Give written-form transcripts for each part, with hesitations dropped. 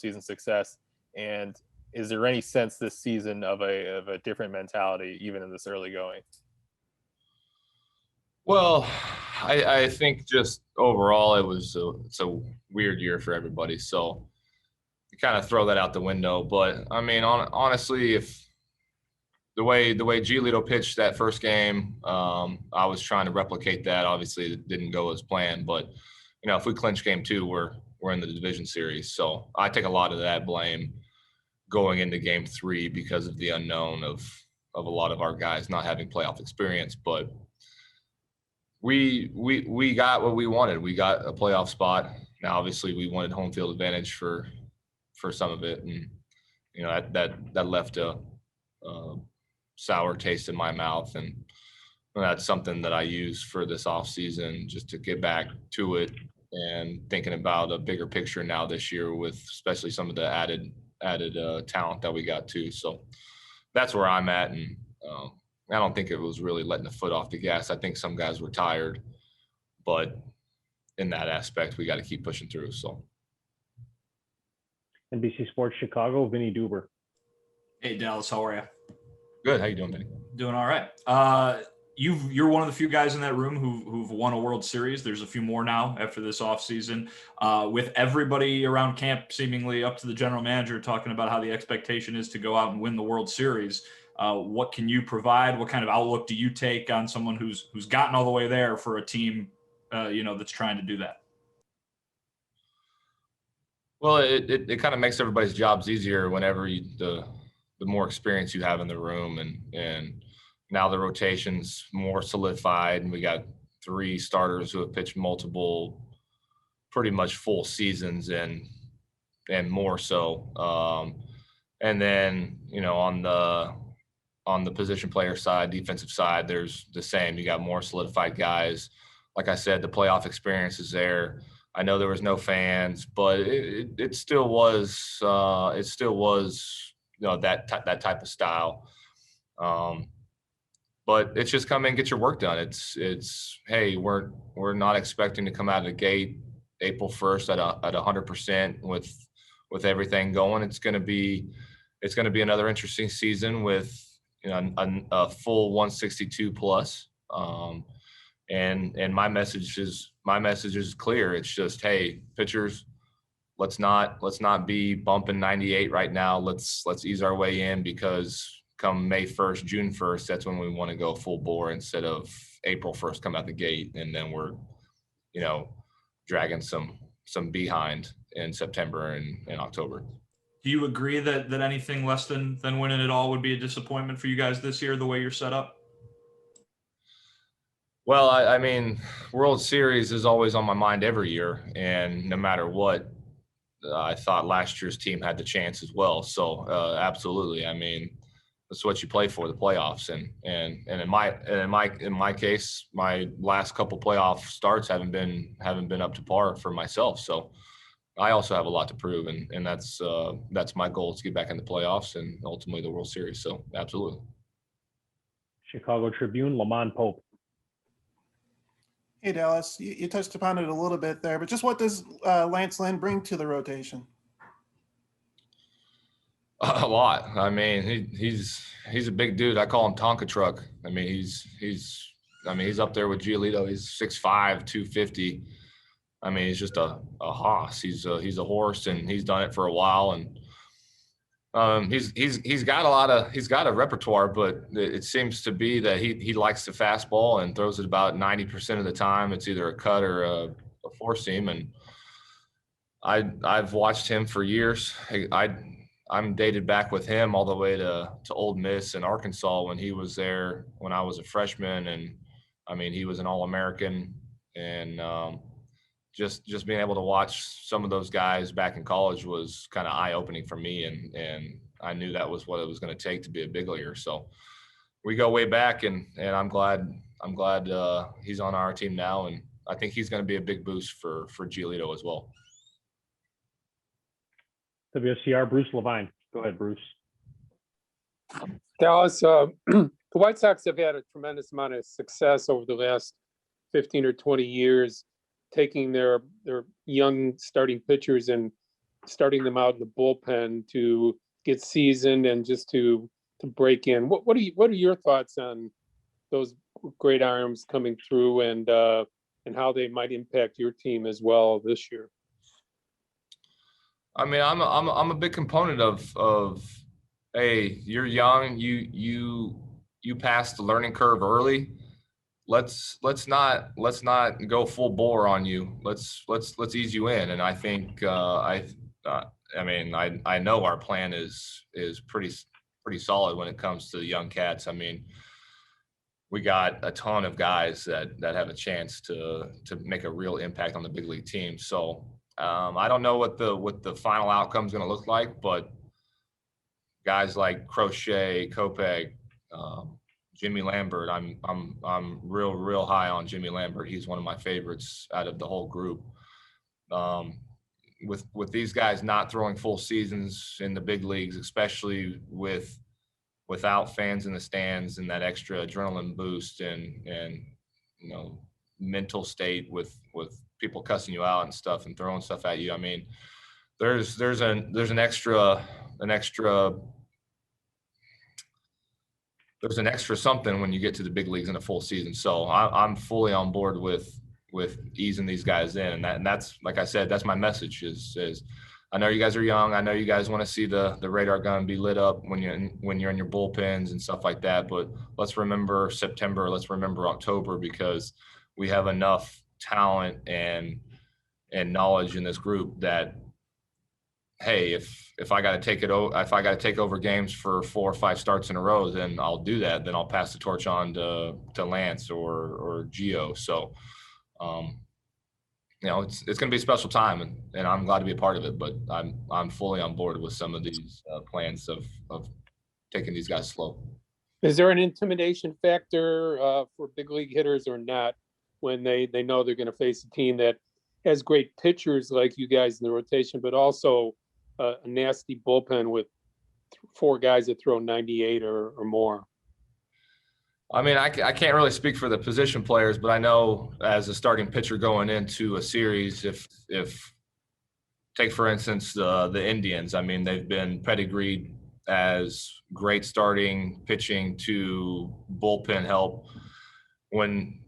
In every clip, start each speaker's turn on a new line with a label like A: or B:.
A: postseason success? And is there any sense this season of a different mentality, even in this early going?
B: Well, I think just overall it's a weird year for everybody. So you kind of throw that out the window. But I mean, honestly, if the way Giolito pitched that first game, I was trying to replicate that. Obviously, it didn't go as planned. But if we clinch game 2, we're in the division series. So I take a lot of that blame going into game 3 because of the unknown of a lot of our guys not having playoff experience. But we got what we wanted. We got a playoff spot. Now, obviously, we wanted home field advantage for some of it, and that left a sour taste in my mouth, and that's something that I use for this off season just to get back to it and thinking about a bigger picture now this year with especially some of the added talent that we got too. So that's where I'm at, and I don't think it was really letting the foot off the gas. I think some guys were tired, but in that aspect, we got to keep pushing through. So,
C: NBC Sports Chicago, Vinny Duber.
D: Hey, Dallas, how are you?
B: Good. How you doing, Vinny?
D: Doing all right. You're one of the few guys in that room who've won a World Series. There's a few more now after this offseason. With everybody around camp seemingly up to the general manager talking about how the expectation is to go out and win the World Series. What can you provide? What kind of outlook do you take on someone who's gotten all the way there for a team, that's trying to do that?
B: Well, it kind of makes everybody's jobs easier whenever the more experience you have in the room, and now the rotation's more solidified, and we got 3 starters who have pitched multiple, pretty much full seasons and more so. And then on the position player side, defensive side, there's the same. You got more solidified guys. Like I said, the playoff experience is there. I know there was no fans, but it still was that type of style. But it's just come in, get your work done. It's hey, we're not expecting to come out of the gate April 1st at 100% with everything going. It's going to be another interesting season with a full 162 plus. And my message is clear. It's just, hey, pitchers, let's not be bumping 98 right now. Let's ease our way in, because come May 1st, June 1st, that's when we want to go full bore instead of April 1st come out the gate, and then we're dragging some behind in September and October.
D: Do you agree that anything less than winning it all would be a disappointment for you guys this year, the way you're set up?
B: Well, I mean, World Series is always on my mind every year, and no matter what, I thought last year's team had the chance as well. So absolutely, I mean, that's what you play for, the playoffs, and in my case, my last couple playoff starts haven't been up to par for myself. So I also have a lot to prove, and that's my goal, to get back in the playoffs and ultimately the World Series. So absolutely.
C: Chicago Tribune, Lamont Pope.
E: Hey, Dallas, you touched upon it a little bit there, but just what does Lance Lynn bring to the rotation?
B: A lot. I mean, he's a big dude. I call him Tonka Truck. I mean, he's up there with Giolito. He's 6'5", 250. I mean, he's just a hoss. He's a horse, and he's done it for a while. And he's got a repertoire, but it seems to be that he likes the fastball and throws it about 90% of the time. It's either a cut or a four seam. And I've watched him for years. I'm dated back with him all the way to Ole Miss and Arkansas when he was there when I was a freshman. And I mean, he was an All-American, and just being able to watch some of those guys back in college was kind of eye-opening for me. And I knew that was what it was going to take to be a big leaguer. So we go way back, and I'm glad he's on our team now. And I think he's going to be a big boost for Giolito as well.
C: WSCR, Bruce Levine. Go ahead, Bruce.
F: Dallas, the White Sox have had a tremendous amount of success over the last 15 or 20 years, taking their young starting pitchers and starting them out in the bullpen to get seasoned and just to break in. What are your thoughts on those great arms coming through and how they might impact your team as well this year?
B: I mean, I'm a big component of hey, you're young, you passed the learning curve early. Let's not go full bore on you. Let's ease you in. And I think I know our plan is pretty solid when it comes to the young cats. I mean, we got a ton of guys that have a chance to make a real impact on the big league team. So I don't know what the final outcome is going to look like, but guys like Keuchel, Kopech, Jimmy Lambert, I'm real high on Jimmy Lambert. He's one of my favorites out of the whole group. With these guys not throwing full seasons in the big leagues, especially without fans in the stands and that extra adrenaline boost and mental state with people cussing you out and stuff and throwing stuff at you. I mean, there's an extra something when you get to the big leagues in a full season. So I'm fully on board with easing these guys in, and that's, like I said, that's my message is I know you guys are young. I know you guys want to see the radar gun be lit up when you're in your bullpens and stuff like that. But let's remember September. Let's remember October, because we have enough talent and knowledge in this group that, hey, if I got to take over games for 4 or 5 starts in a row, then I'll do that. Then I'll pass the torch on to Lance or Gio. So, it's going to be a special time, and I'm glad to be a part of it. But I'm fully on board with some of these plans of taking these guys slow.
F: Is there an intimidation factor for big league hitters or not when they know they're going to face a team that has great pitchers like you guys in the rotation, but also a nasty bullpen with 4 guys that throw 98 or more?
B: I mean, I can't really speak for the position players, but I know as a starting pitcher going into a series, if take for instance the Indians, I mean, they've been pedigreed as great starting pitching to bullpen help. When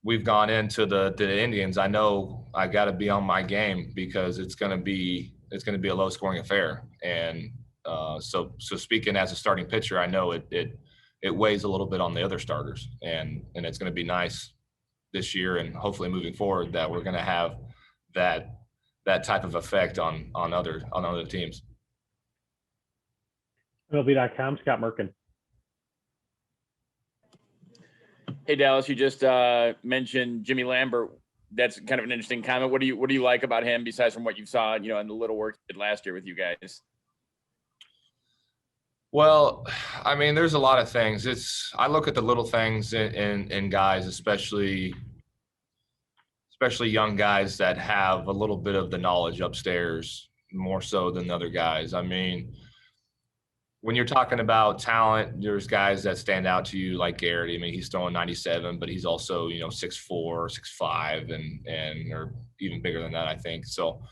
B: we've gone into the Indians, I know I got to be on my game, because it's going to be a low scoring affair. And so speaking as a starting pitcher, I know it weighs a little bit on the other starters, and it's going to be nice this year and hopefully moving forward that we're going to have that type of effect on other teams.
C: MLB.com, Scott Merkin.
G: Hey, Dallas, you just mentioned Jimmy Lambert. That's kind of an interesting comment. What do you like about him besides from what you saw, in the little work he did last year with you guys?
B: Well, I mean, there's a lot of things. I look at the little things in guys, especially young guys that have a little bit of the knowledge upstairs, more so than the other guys. I mean, when you're talking about talent, there's guys that stand out to you like Garrett. I mean, he's throwing 97, but he's also, 6'4", 6'5", and or even bigger than that, I think. So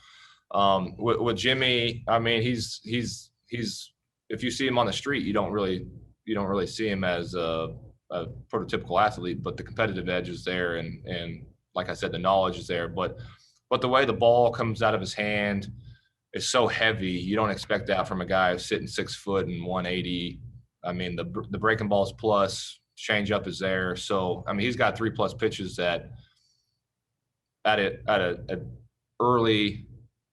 B: with Jimmy, I mean, he's if you see him on the street, you don't really see him as a prototypical athlete, but the competitive edge is there, and like I said, the knowledge is there. But the way the ball comes out of his hand is so heavy, you don't expect that from a guy who's sitting 6 foot and 180. I mean, the breaking ball's plus, change up is there. So I mean, he's got 3+ pitches that at a early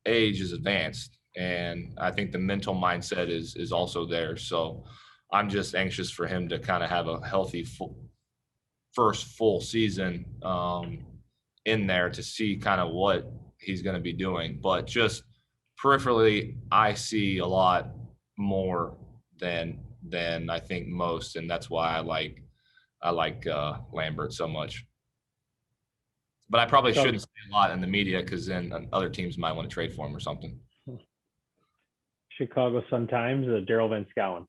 B: age is advanced. And I think the mental mindset is also there. So I'm just anxious for him to kind of have a healthy first full season in there to see kind of what he's going to be doing. But just peripherally, I see a lot more than I think most, and that's why I like Lambert so much. But I probably shouldn't say a lot in the media, because then other teams might want to trade for him or something.
C: Chicago Sun-Times, Daryl Van Schouwen.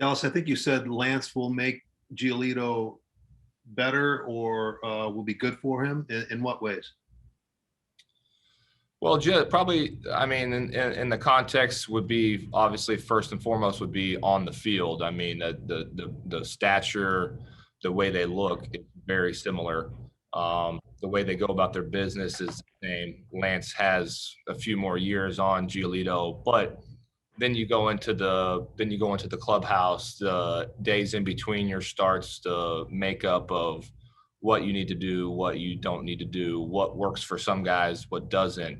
H: Dallas, I think you said Lance will make Giolito better or will be good for him. In what ways?
B: Well, probably, I mean, in the context would be obviously first and foremost would be on the field. I mean, the stature, the way they look is very similar. The way they go about their business is the same. Lance has a few more years on Giolito, but then you go into the clubhouse, the days in between your starts, the makeup of what you need to do, what you don't need to do, what works for some guys, what doesn't.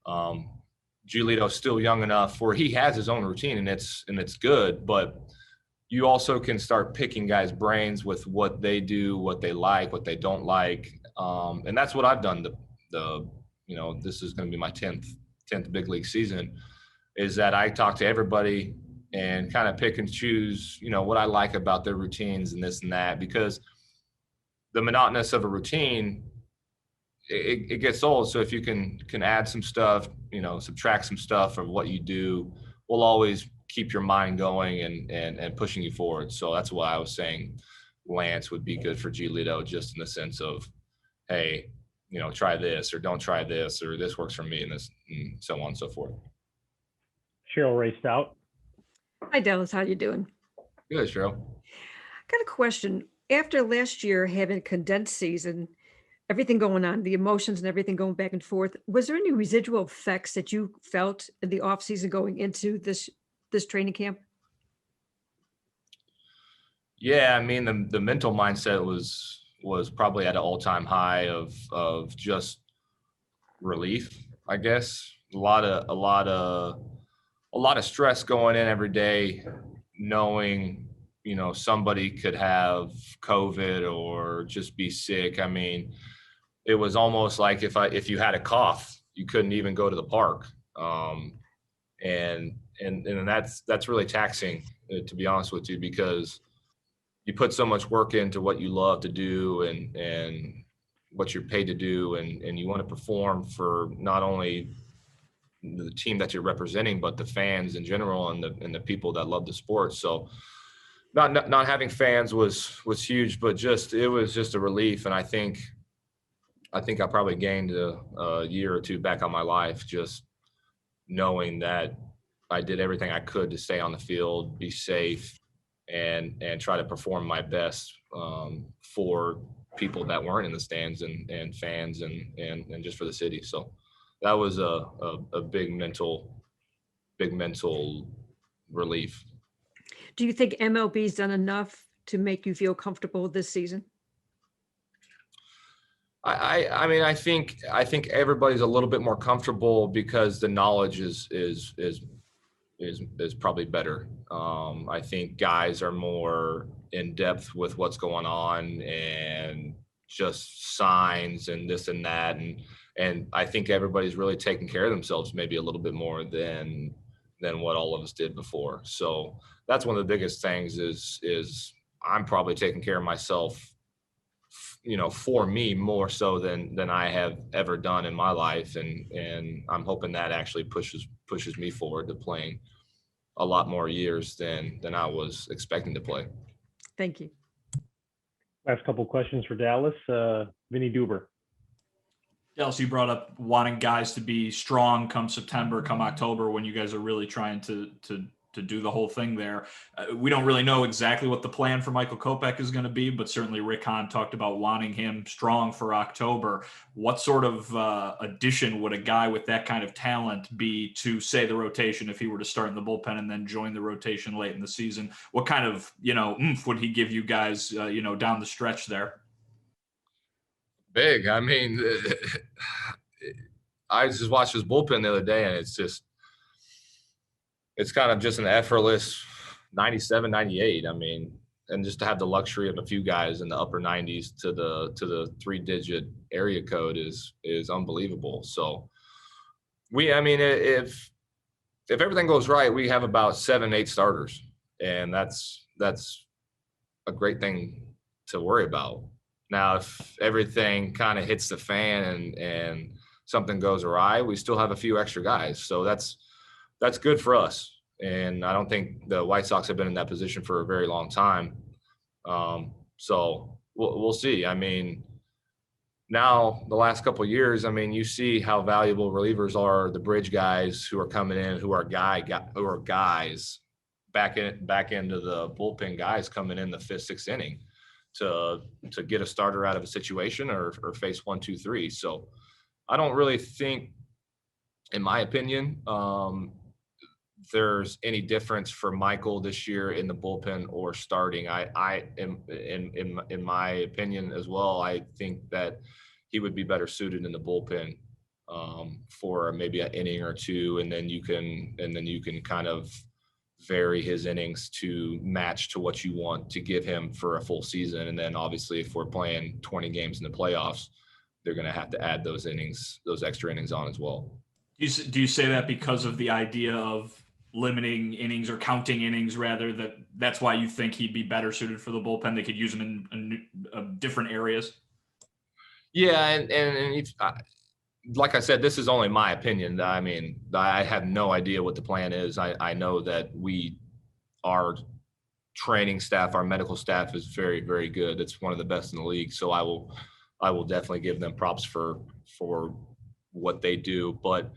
B: Giolito's still young enough where he has his own routine and it's good, but you also can start picking guys' brains with what they do, what they like, what they don't like. And that's what I've done. This is going to be my 10th big league season, is that I talk to everybody and kind of pick and choose, what I like about their routines and this and that, because the monotonous of a routine, it gets old. So if you can add some stuff, subtract some stuff from what you do, will always keep your mind going and pushing you forward. So that's why I was saying Lance would be good for Giolito, just in the sense of, hey, try this or don't try this, or this works for me and this, and so on and so forth.
C: Cheryl raced out.
I: Hi, Dallas. How you doing?
B: Good, Cheryl.
I: Got a question. After last year having a condensed season, everything going on, the emotions and everything going back and forth, was there any residual effects that you felt in the off season going into this training camp?
B: Yeah, I mean, the mental mindset was probably at an all-time high of just relief, I guess. A lot of stress going in every day, knowing somebody could have COVID or just be sick. I mean, it was almost like if you had a cough, you couldn't even go to the park. And that's really taxing, to be honest with you, because you put so much work into what you love to do and what you're paid to do, and you want to perform for not only the team that you're representing, but the fans in general and the people that love the sport. So not having fans was huge, but it was just a relief. And I think I probably gained a year or two back on my life, just knowing that I did everything I could to stay on the field, be safe, and try to perform my best for people that weren't in the stands and fans and just for the city. So that was a big mental relief.
I: Do you think MLB's done enough to make you feel comfortable this season?
B: I mean, I think everybody's a little bit more comfortable because the knowledge is probably better. I think guys are more in depth with what's going on and just signs and this and that, and I think everybody's really taking care of themselves maybe a little bit more than what all of us did before. So that's one of the biggest things is I'm probably taking care of myself, for me more so than I have ever done in my life. And I'm hoping that actually pushes me forward to playing a lot more years than I was expecting to play.
I: Thank you.
C: Last couple questions for Dallas. Vinny Duber.
D: Dallas, you brought up wanting guys to be strong come September, come October, when you guys are really trying to do the whole thing there. We don't really know exactly what the plan for Michael Kopech is going to be, but certainly Rick Hahn talked about wanting him strong for October. What sort of addition would a guy with that kind of talent be to, say, the rotation if he were to start in the bullpen and then join the rotation late in the season? What kind of, oomph would he give you guys, down the stretch there?
B: Big. I mean, I just watched his bullpen the other day, and it's kind of just an effortless 97, 98. I mean, and just to have the luxury of a few guys in the upper 90s to the 3-digit area code is unbelievable. So if everything goes right, we have about 7-8 starters, and that's a great thing to worry about. Now, if everything kind of hits the fan and something goes awry, we still have a few extra guys. So that's good for us. And I don't think the White Sox have been in that position for a very long time. So we'll see. I mean, now the last couple of years, I mean, you see how valuable relievers are, the bridge guys who are coming in, who are guys back into the bullpen guys coming in the fifth, sixth inning to get a starter out of a situation or face 1, 2, 3. So I don't really think, in my opinion, there's any difference for Michael this year in the bullpen or starting. I am in my opinion as well. I think that he would be better suited in the bullpen for maybe an inning or two, and then you can kind of vary his innings to match to what you want to give him for a full season. And then obviously, if we're playing 20 games in the playoffs, they're going to have to add those innings, those extra innings on as well.
D: Do you say that because of the idea of limiting innings or counting innings, rather, that's why you think he'd be better suited for the bullpen? They could use him in different areas.
B: Yeah, and like I said, this is only my opinion. I mean, I have no idea what the plan is. I know that our training staff, our medical staff is very, very good. It's one of the best in the league. So I will definitely give them props for what they do. But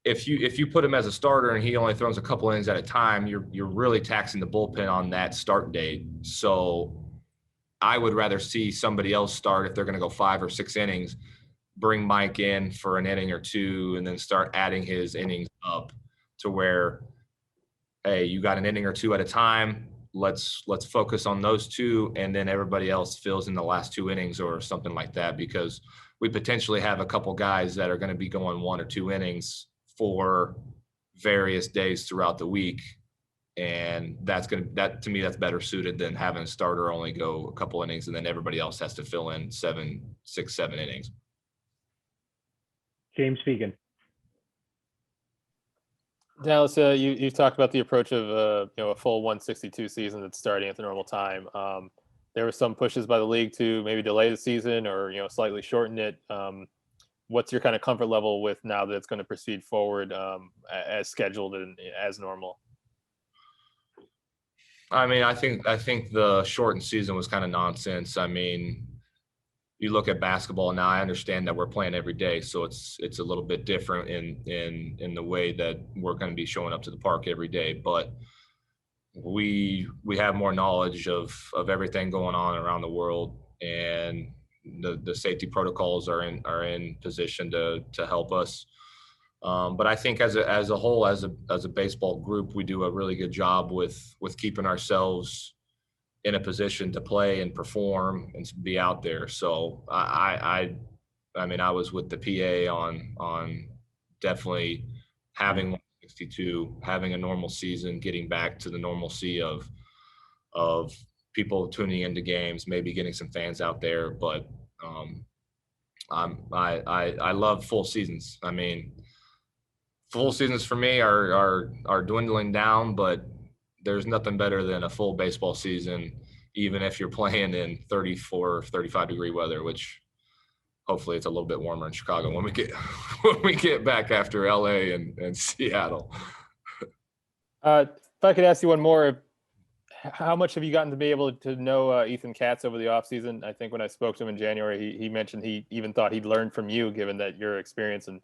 B: if you put him as a starter and he only throws a couple innings at a time, you're really taxing the bullpen on that start date. So I would rather see somebody else start if they're going to go 5 or 6 innings, bring Mike in for an inning or two, and then start adding his innings up to where, hey, you got an inning or two at a time. Let's focus on those 2, and then everybody else fills in the last 2 innings or something like that, because we potentially have a couple guys that are going to be going 1 or 2 innings for various days throughout the week. And that to me, that's better suited than having a starter only go a couple innings and then everybody else has to fill in 6, 7 innings.
C: James Fegan.
A: Dallas, you've talked about the approach of a full 162 season that's starting at the normal time. There were some pushes by the league to maybe delay the season or slightly shorten it. What's your kind of comfort level with now that it's going to proceed forward as scheduled and as normal?
B: I mean, I think the shortened season was kind of nonsense. I mean, you look at basketball now. I understand that we're playing every day, so it's a little bit different in the way that we're going to be showing up to the park every day. But we have more knowledge of everything going on around the world, and the safety protocols are in position to help us. But I think as a whole, as a baseball group, we do a really good job with keeping ourselves in a position to play and perform and to be out there. So I mean, I was with the PA on definitely having 162, having a normal season, getting back to the normalcy of people tuning into games, maybe getting some fans out there. But I love full seasons. I mean, full seasons for me are dwindling down, but there's nothing better than a full baseball season, even if you're playing in 34, 35 degree weather, which hopefully it's a little bit warmer in Chicago when we get back after LA and Seattle.
A: If I could ask you one more, how much have you gotten to be able to know Ethan Katz over the offseason? I think when I spoke to him in January, he mentioned he even thought he'd learned from you, given that your experience and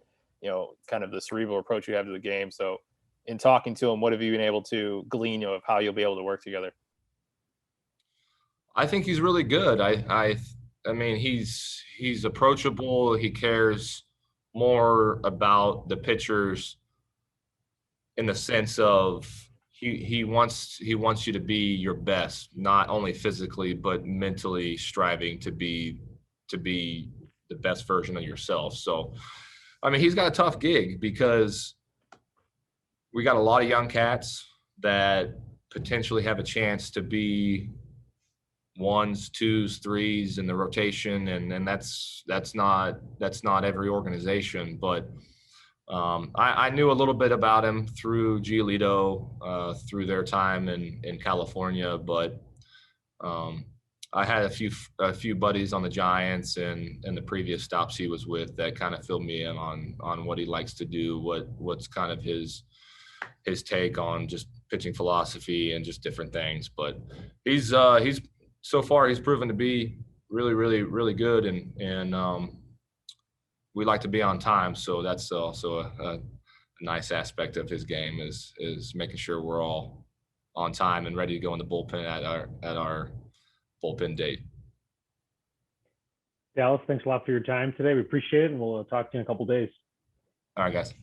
A: kind of the cerebral approach you have to the game. So in talking to him, what have you been able to glean of how you'll be able to work together?
B: I think he's really good. I mean, he's approachable. He cares more about the pitchers in the sense of he wants you to be your best, not only physically but mentally striving to be the best version of yourself. So, I mean, he's got a tough gig because we got a lot of young cats that potentially have a chance to be 1s, 2s, 3s in the rotation, and that's not every organization. But I knew a little bit about him through Giolito, through their time in California, but I had a few buddies on the Giants and the previous stops he was with that kind of filled me in on what he likes to do, what's kind of his take on just pitching philosophy and just different things. But he's so far he's proven to be really good, and we like to be on time. So that's also a nice aspect of his game is making sure we're all on time and ready to go in the bullpen at our bullpen date.
C: Dallas, thanks a lot for your time today. We appreciate it, and we'll talk to you in a couple days.
B: All right, guys.